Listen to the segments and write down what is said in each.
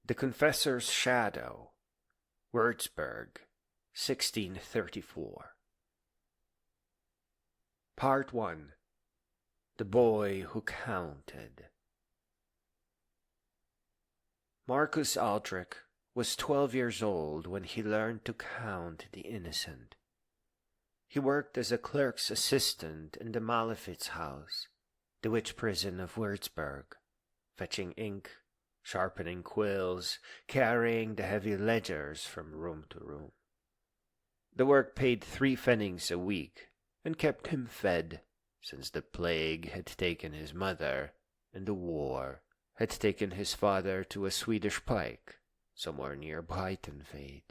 The Confessor's Shadow, Würzburg, 1634. Part 1. The Boy Who Counted. Marcus Aldric was 12 years old when he learned to count the innocent. He worked as a clerk's assistant in the Malefizhaus, the witch prison of Würzburg, fetching ink, sharpening quills, carrying the heavy ledgers from room to room. The work paid 3 pfennigs a week, and kept him fed, since the plague had taken his mother, and the war had taken his father to a Swedish pike, somewhere near Breitenfeld.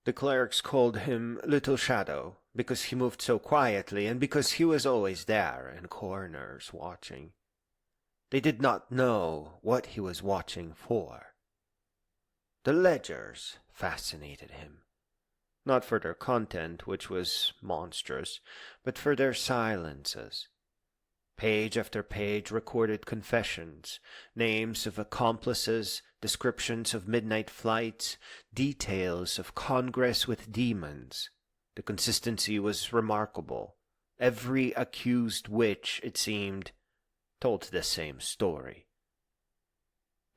The clerks called him Little Shadow, because he moved so quietly, and because he was always there in corners watching. They did not know what he was watching for. The ledgers fascinated him, not for their content, which was monstrous, but for their silences. Page after page recorded confessions, names of accomplices, descriptions of midnight flights, details of congress with demons. The consistency was remarkable. Every accused witch, it seemed, told the same story.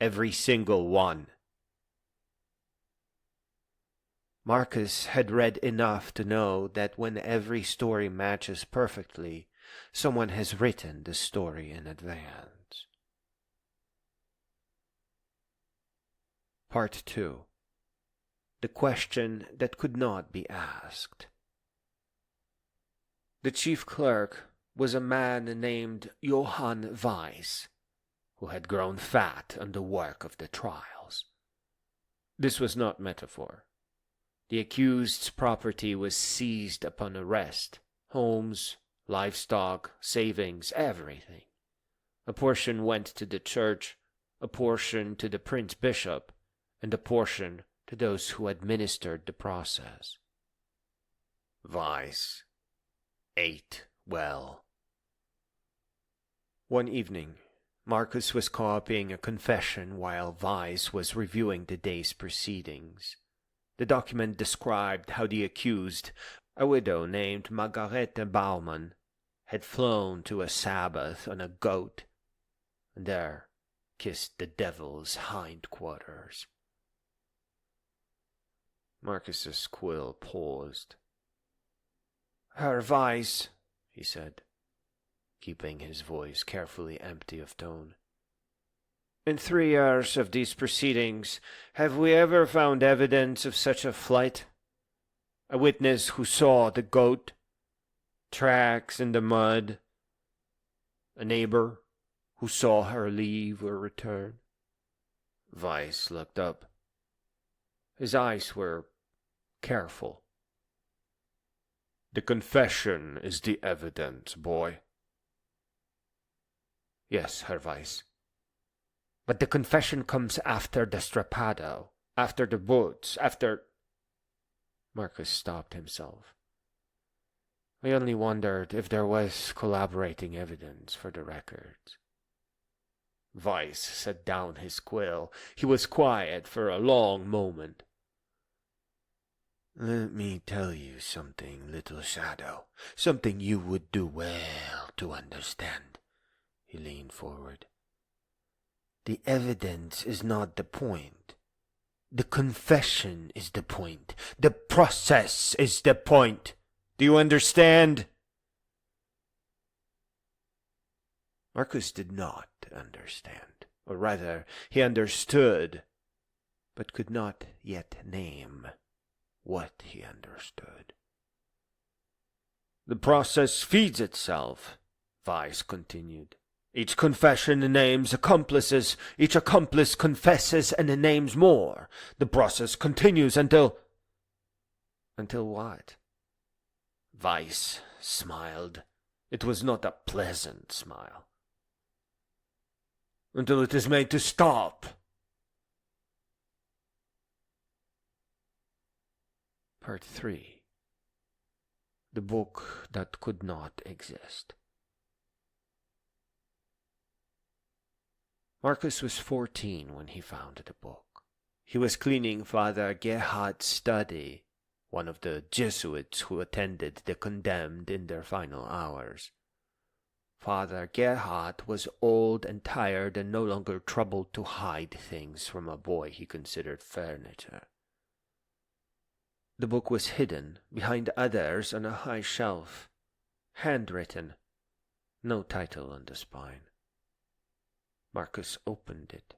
Every single one. Marcus had read enough to know that when every story matches perfectly, someone has written the story in advance. Part 2. The question that could not be asked. The chief clerk was a man named Johann Weiss, who had grown fat on the work of the trials. This was not metaphor. The accused's property was seized upon arrest, homes, livestock, savings, everything. A portion went to the church, a portion to the prince-bishop, and a portion to those who administered the process. Weiss ate well. One evening, Marcus was copying a confession while Weiss was reviewing the day's proceedings. The document described how the accused, a widow named Margarete Baumann, had flown to a Sabbath on a goat, and there kissed the devil's hindquarters. Marcus's quill paused. "Herr Weiss," he said, keeping his voice carefully empty of tone, "in 3 years of these proceedings, have we ever found evidence of such a flight? A witness who saw the goat? Tracks in the mud? A neighbor who saw her leave or return?" Weiss looked up. His eyes were careful. "The confession is the evidence, boy." "Yes, Herr Weiss. But the confession comes after the strappado, after the boots, after—" Marcus stopped himself. I only wondered if there was corroborating evidence for the records. Weiss set down his quill. He was quiet for a long moment. "Let me tell you something, Little Shadow, something you would do well to understand." He leaned forward. "The evidence is not the point. The confession is the point. The process is the point. Do you understand?" Marcus did not understand, or rather, he understood, but could not yet name what he understood. "The process feeds itself," Weiss continued. "Each confession names accomplices. Each accomplice confesses and names more. The process continues until—" "Until what?" Weiss smiled. It was not a pleasant smile. "Until it is made to stop." Part 3. The book that could not exist. Marcus was 14 when he found the book. He was cleaning Father Gerhard's study, one of the Jesuits who attended the condemned in their final hours. Father Gerhard was old and tired and no longer troubled to hide things from a boy he considered furniture. The book was hidden behind others on a high shelf, handwritten, no title on the spine. Marcus opened it.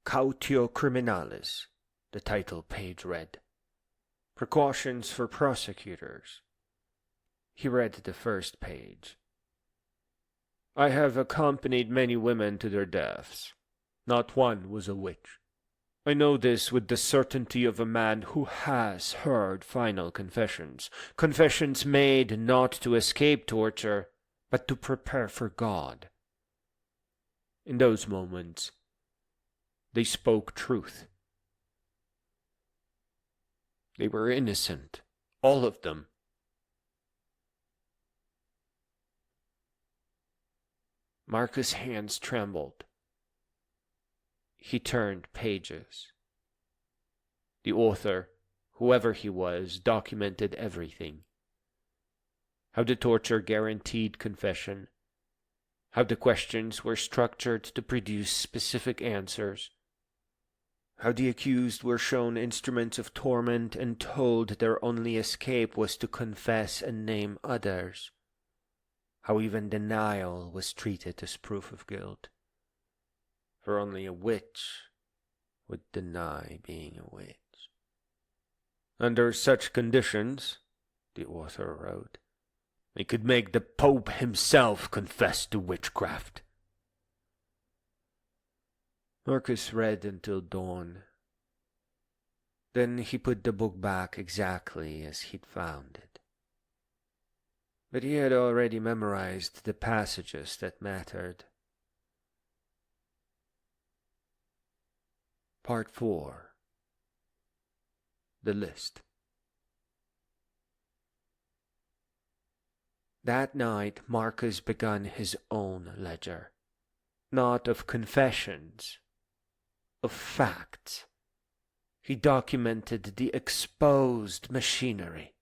Cautio Criminalis, the title page read. Precautions for prosecutors. He read the first page. I have accompanied many women to their deaths. Not one was a witch. I know this with the certainty of a man who has heard final confessions, confessions made not to escape torture, but to prepare for God. In those moments, they spoke truth. They were innocent, all of them. Marcus' hands trembled. He turned pages. The author, whoever he was, documented everything. How the torture guaranteed confession. How the questions were structured to produce specific answers. How the accused were shown instruments of torment and told their only escape was to confess and name others. How even denial was treated as proof of guilt. For only a witch would deny being a witch. Under such conditions, the author wrote, they could make the Pope himself confess to witchcraft. Marcus read until dawn. Then he put the book back exactly as he'd found it. But he had already memorized the passages that mattered. Part 4. The List. That night Marcus begun his own ledger, not of confessions, of facts. He documented the exposed machinery.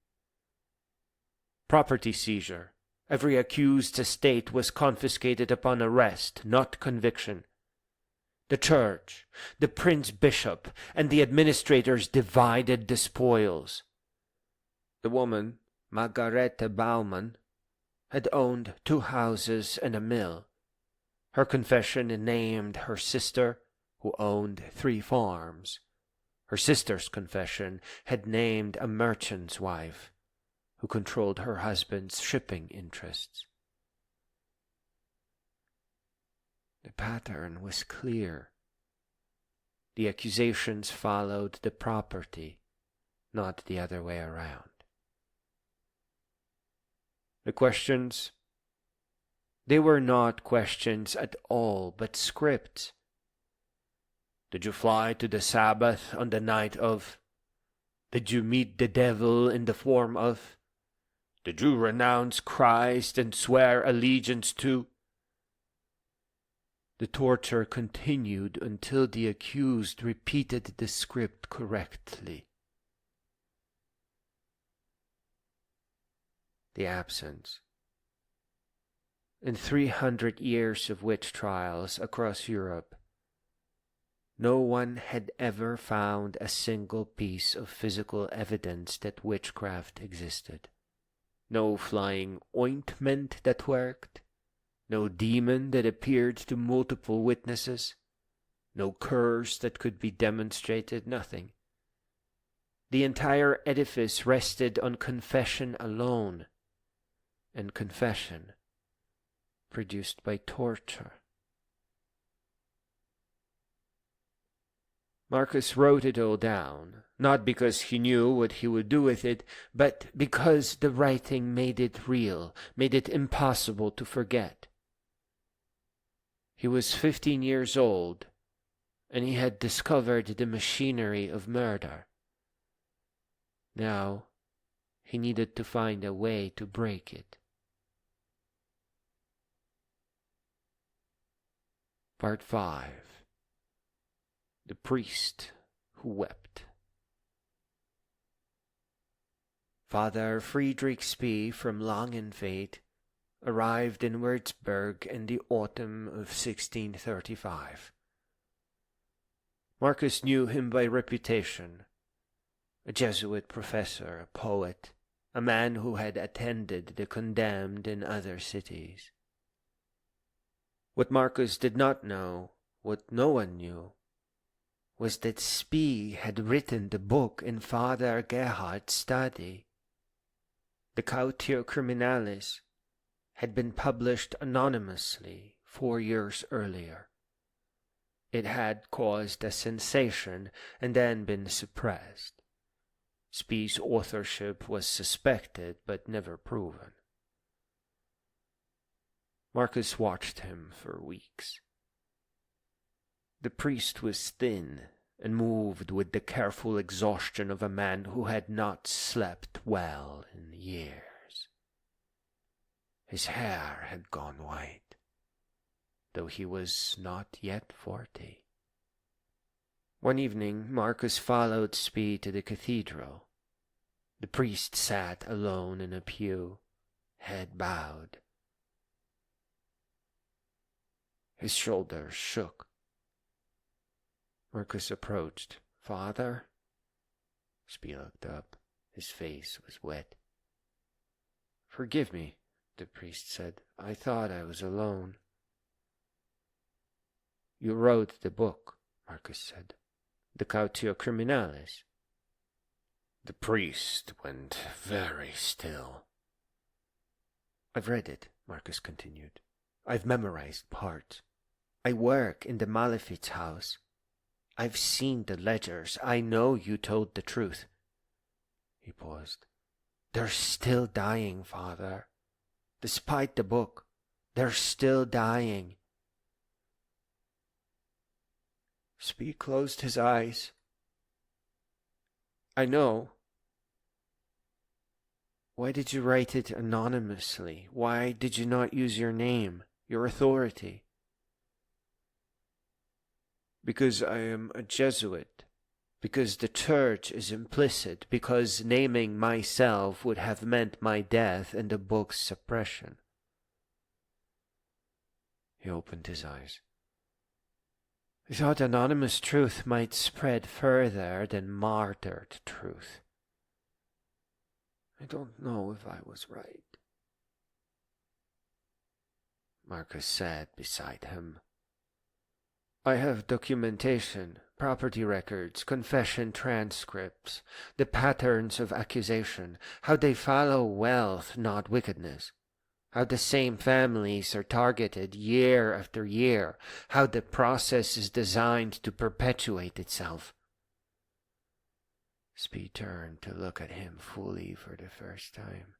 Property seizure. Every accused's estate was confiscated upon arrest, not conviction. The church, the prince-bishop, and the administrators divided the spoils. The woman, Margarete Baumann, had owned 2 houses and a mill. Her confession named her sister, who owned 3 farms. Her sister's confession had named a merchant's wife, who controlled her husband's shipping interests. The pattern was clear. The accusations followed the property, not the other way around. The questions, they were not questions at all, but scripts. Did you fly to the Sabbath on the night of? Did you meet the devil in the form of? Did you renounce Christ and swear allegiance to? The torture continued until the accused repeated the script correctly. The absence. In 300 years of witch trials across Europe, no one had ever found a single piece of physical evidence that witchcraft existed. No flying ointment that worked, no demon that appeared to multiple witnesses, no curse that could be demonstrated, nothing. The entire edifice rested on confession alone, and confession produced by torture. Marcus wrote it all down, not because he knew what he would do with it, but because the writing made it real, made it impossible to forget. He was 15 years old, and he had discovered the machinery of murder. Now, he needed to find a way to break it. Part 5. The Priest Who Wept. Father Friedrich Spee from Langenfeld arrived in Würzburg in the autumn of 1635. Marcus knew him by reputation, a Jesuit professor, a poet, a man who had attended the condemned in other cities. What Marcus did not know, what no one knew, was that Spee had written the book in Father Gerhard's study. The Cautio Criminalis had been published anonymously 4 years earlier. It had caused a sensation and then been suppressed. Spee's authorship was suspected but never proven. Marcus watched him for weeks. The priest was thin and moved with the careful exhaustion of a man who had not slept well in years. His hair had gone white, though he was not yet 40. One evening Marcus followed Spee to the cathedral. The priest sat alone in a pew, head bowed. His shoulders shook. Marcus approached. "Father?" Spee looked up. His face was wet. "Forgive me," the priest said. "I thought I was alone." "You wrote the book," Marcus said. "The Cautio Criminalis." The priest went very still. "I've read it," Marcus continued. "I've memorized parts. I work in the Malefizhaus. I've seen the ledgers. I know you told the truth." He paused. "They're still dying, Father. Despite the book, they're still dying." Spee closed his eyes. "I know. Why did you write it anonymously? Why did you not use your name, your authority?" "Because I am a Jesuit, because the Church is implicit, because naming myself would have meant my death and the book's suppression." He opened his eyes. "I thought anonymous truth might spread further than martyred truth. I don't know if I was right." Marcus sat beside him. "I have documentation, property records, confession transcripts, the patterns of accusation, how they follow wealth, not wickedness, how the same families are targeted year after year, how the process is designed to perpetuate itself." Spee turned to look at him fully for the first time.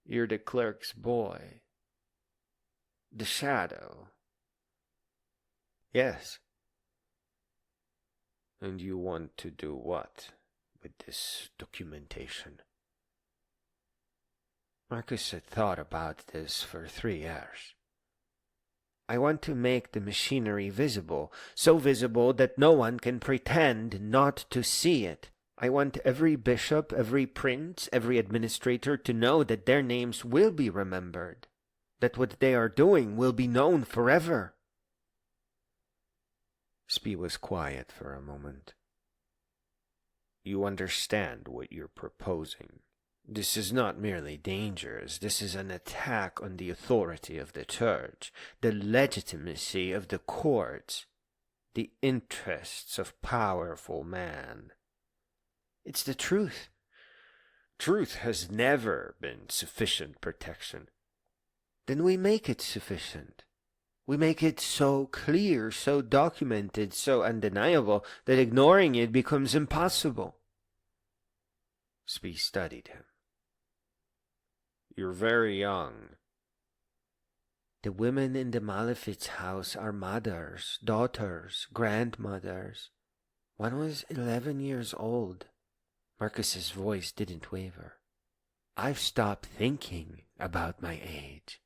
"You're the clerk's boy. The shadow." "Yes." "And you want to do what with this documentation?" Marcus had thought about this for 3 years. "I want to make the machinery visible, so visible that no one can pretend not to see it. I want every bishop, every prince, every administrator to know that their names will be remembered, that what they are doing will be known forever." Spee was quiet for a moment. "You understand what you're proposing. This is not merely dangerous. This is an attack on the authority of the Church, the legitimacy of the courts, the interests of powerful man. It's the truth. Truth has never been sufficient protection." "Then we make it sufficient. We make it so clear, so documented, so undeniable, that ignoring it becomes impossible." Spee studied him. "You're very young." "The women in the Malefizhaus are mothers, daughters, grandmothers. One was 11 years old. Marcus's voice didn't waver. "I've stopped thinking about my age."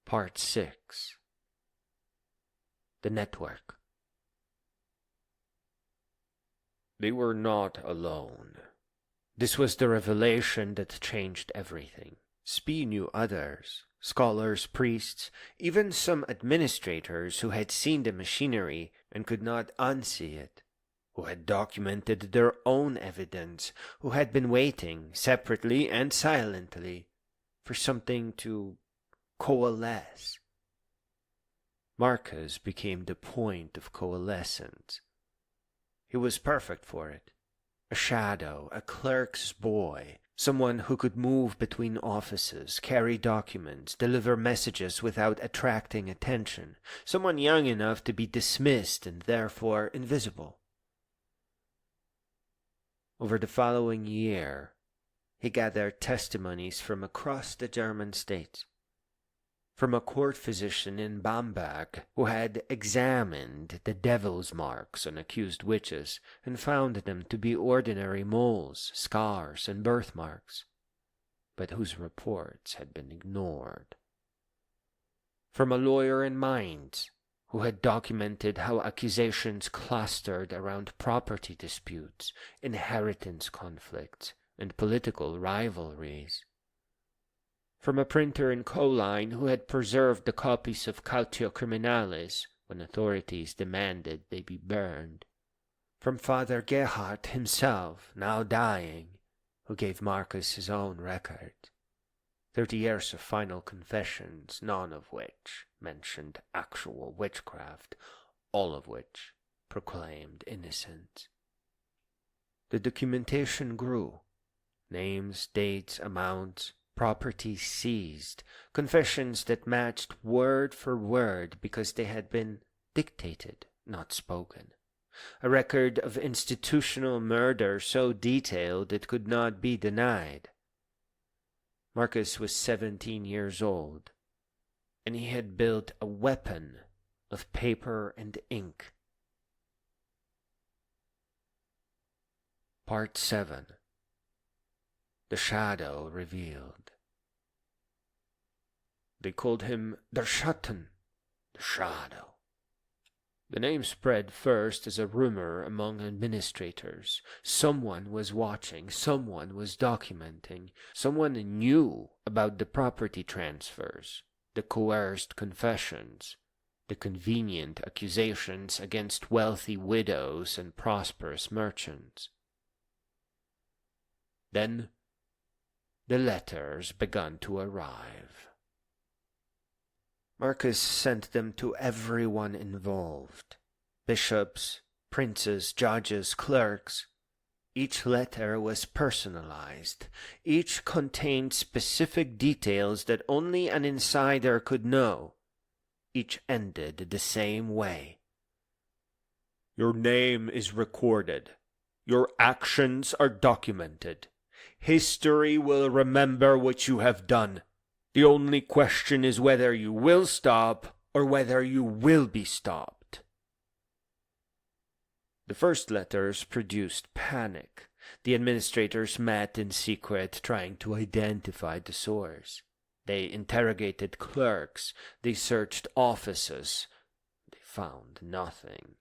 Part 6. The Network. They were not alone. This was the revelation that changed everything. Spee knew others, scholars, priests, even some administrators who had seen the machinery and could not unsee it, who had documented their own evidence, who had been waiting, separately and silently, for something to coalesce. Marcus became the point of coalescence. He was perfect for it. A shadow, a clerk's boy, someone who could move between offices, carry documents, deliver messages without attracting attention, someone young enough to be dismissed and therefore invisible. Over the following year, he gathered testimonies from across the German states. From a court physician in Bamberg who had examined the devil's marks on accused witches and found them to be ordinary moles, scars, and birthmarks, but whose reports had been ignored. From a lawyer in Mainz who had documented how accusations clustered around property disputes, inheritance conflicts, and political rivalries. From a printer in Colline who had preserved the copies of Cautio Criminalis when authorities demanded they be burned. From Father Gerhard himself, now dying, who gave Marcus his own record. 30 years of final confessions, none of which mentioned actual witchcraft, all of which proclaimed innocence. The documentation grew. Names, dates, amounts, property seized, confessions that matched word for word because they had been dictated, not spoken. A record of institutional murder so detailed it could not be denied. Marcus was 17 years old, and he had built a weapon of paper and ink. Part 7. The Shadow Revealed. They called him Der Schatten, the Shadow. The name spread first as a rumor among administrators. Someone was watching, someone was documenting, someone knew about the property transfers, the coerced confessions, the convenient accusations against wealthy widows and prosperous merchants. Then the letters began to arrive. Marcus sent them to everyone involved, bishops, princes, judges, clerks. Each letter was personalized. Each contained specific details that only an insider could know. Each ended the same way. Your name is recorded. Your actions are documented. History will remember what you have done. The only question is whether you will stop or whether you will be stopped. The first letters produced panic. The administrators met in secret, trying to identify the source. They interrogated clerks. They searched offices. They found nothing.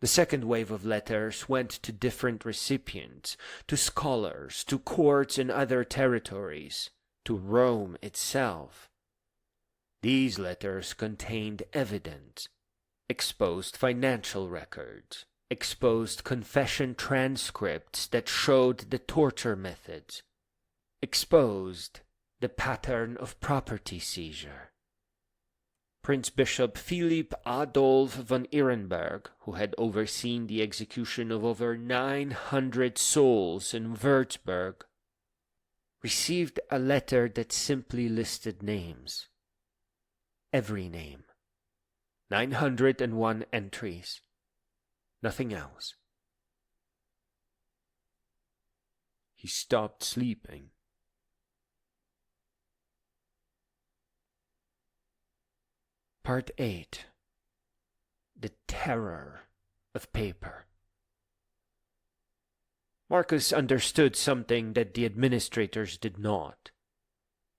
The second wave of letters went to different recipients, to scholars, to courts in other territories, to Rome itself. These letters contained evidence, exposed financial records, exposed confession transcripts that showed the torture methods, exposed the pattern of property seizure. Prince Bishop Philipp Adolf von Ehrenberg, who had overseen the execution of over 900 souls in Würzburg, received a letter that simply listed names. Every name. 901 entries. Nothing else. He stopped sleeping. Part 8. The Terror of Paper. Marcus understood something that the administrators did not.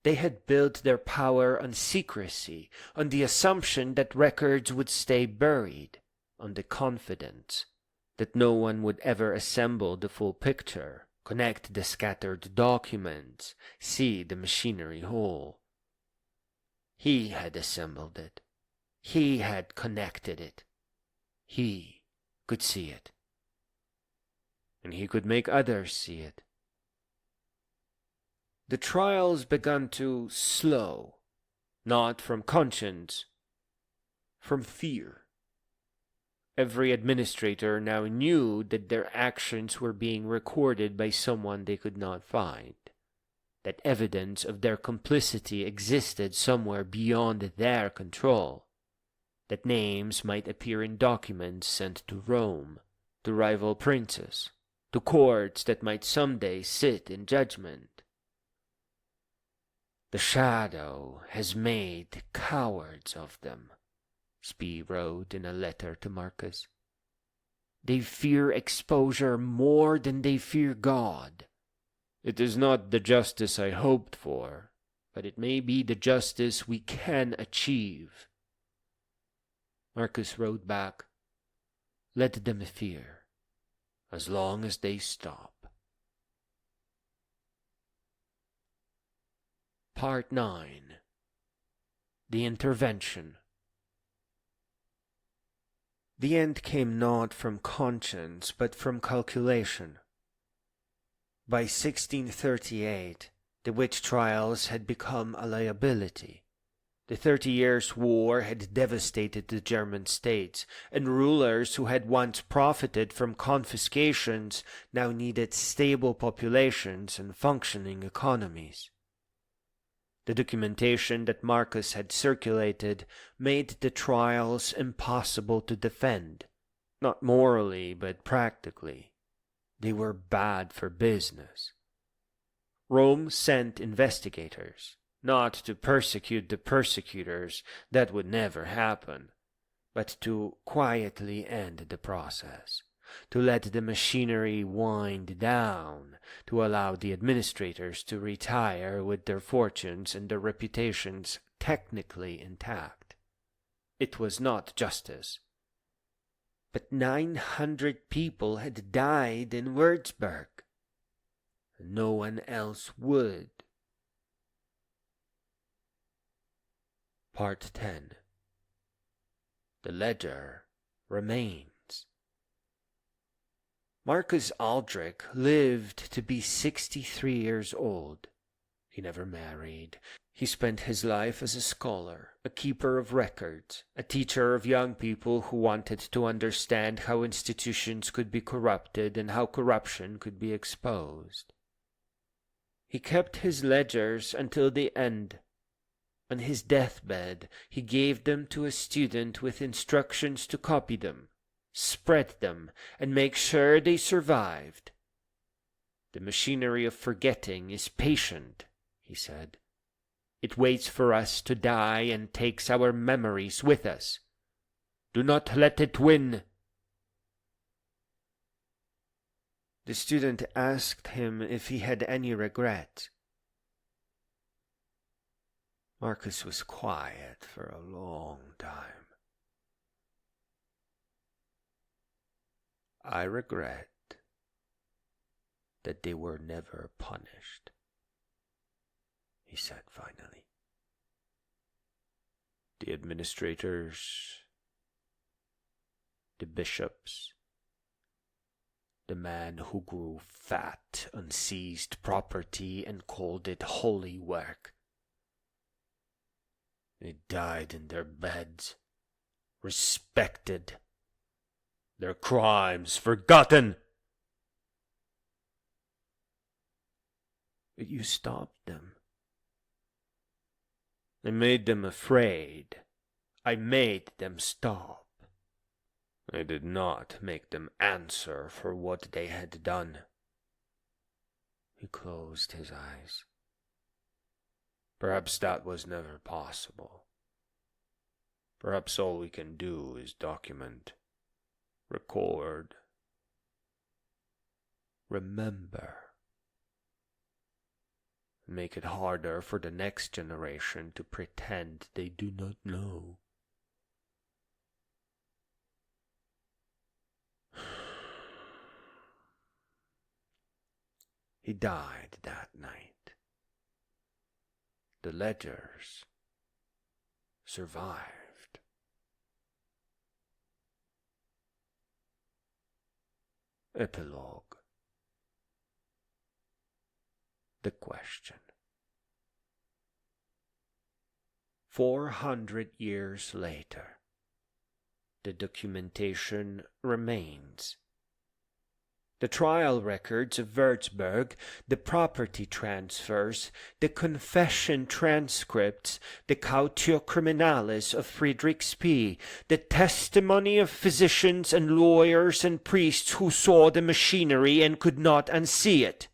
They had built their power on secrecy, on the assumption that records would stay buried, on the confidence that no one would ever assemble the full picture, connect the scattered documents, see the machinery whole. He had assembled it. He had connected it. He could see it. And he could make others see it. The trials began to slow, not from conscience, from fear. Every administrator now knew that their actions were being recorded by someone they could not find, that evidence of their complicity existed somewhere beyond their control, that names might appear in documents sent to Rome, to rival princes, to courts that might someday sit in judgment. The shadow has made cowards of them, Spee wrote in a letter to Marcus. They fear exposure more than they fear God. It is not the justice I hoped for, but it may be the justice we can achieve. Marcus wrote back, let them fear, as long as they stop. Part 9. The Intervention. The end came not from conscience, but from calculation. By 1638, the witch trials had become a liability. The 30 Years' War had devastated the German states, and rulers who had once profited from confiscations now needed stable populations and functioning economies. The documentation that Marcus had circulated made the trials impossible to defend, not morally but practically. They were bad for business. Rome sent investigators, not to persecute the persecutors, that would never happen, but to quietly end the process, to let the machinery wind down, to allow the administrators to retire with their fortunes and their reputations technically intact. It was not justice. But 900 people had died in Würzburg, and no one else would. Part 10. The ledger remains. Marcus Aldric lived to be 63 years old. He never married. He spent his life as a scholar, a keeper of records, a teacher of young people who wanted to understand how institutions could be corrupted and how corruption could be exposed. He kept his ledgers until the end. On his deathbed, he gave them to a student with instructions to copy them, spread them, and make sure they survived. The machinery of forgetting is patient, he said. It waits for us to die and takes our memories with us. Do not let it win. The student asked him if he had any regret. Marcus was quiet for a long time. I regret that they were never punished, he said finally. The administrators, the bishops, the man who grew fat on seized property and called it holy work. They died in their beds, respected, their crimes forgotten. But you stopped them. I made them afraid. I made them stop. I did not make them answer for what they had done. He closed his eyes. Perhaps that was never possible. Perhaps all we can do is document, record, remember. make it harder for the next generation to pretend they do not know. He died that night. The ledgers survived. Epilogue. The question. 400 years later, the documentation remains. The trial records of Würzburg, the property transfers, the confession transcripts, the cautio criminalis of Friedrich Spee, the testimony of physicians and lawyers and priests who saw the machinery and could not unsee it.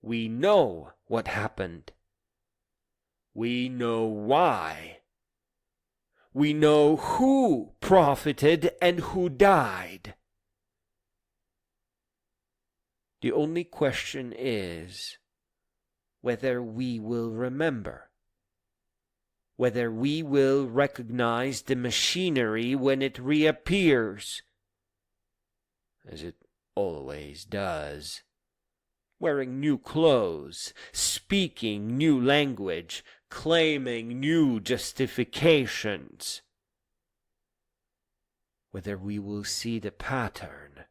We know what happened. We know why. We know who profited and who died. The only question is whether we will remember, whether we will recognize the machinery when it reappears, as it always does, wearing new clothes, speaking new language, claiming new justifications. Whether we will see the pattern,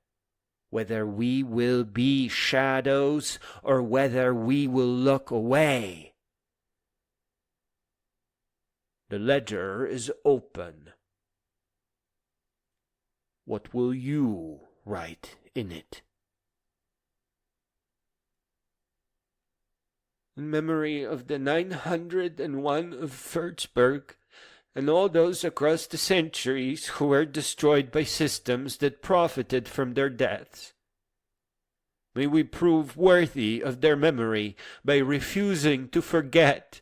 whether we will be shadows, or whether we will look away. The ledger is open. What will you write in it? In memory of the 901 of Würzburg, and all those across the centuries who were destroyed by systems that profited from their deaths. May we prove worthy of their memory by refusing to forget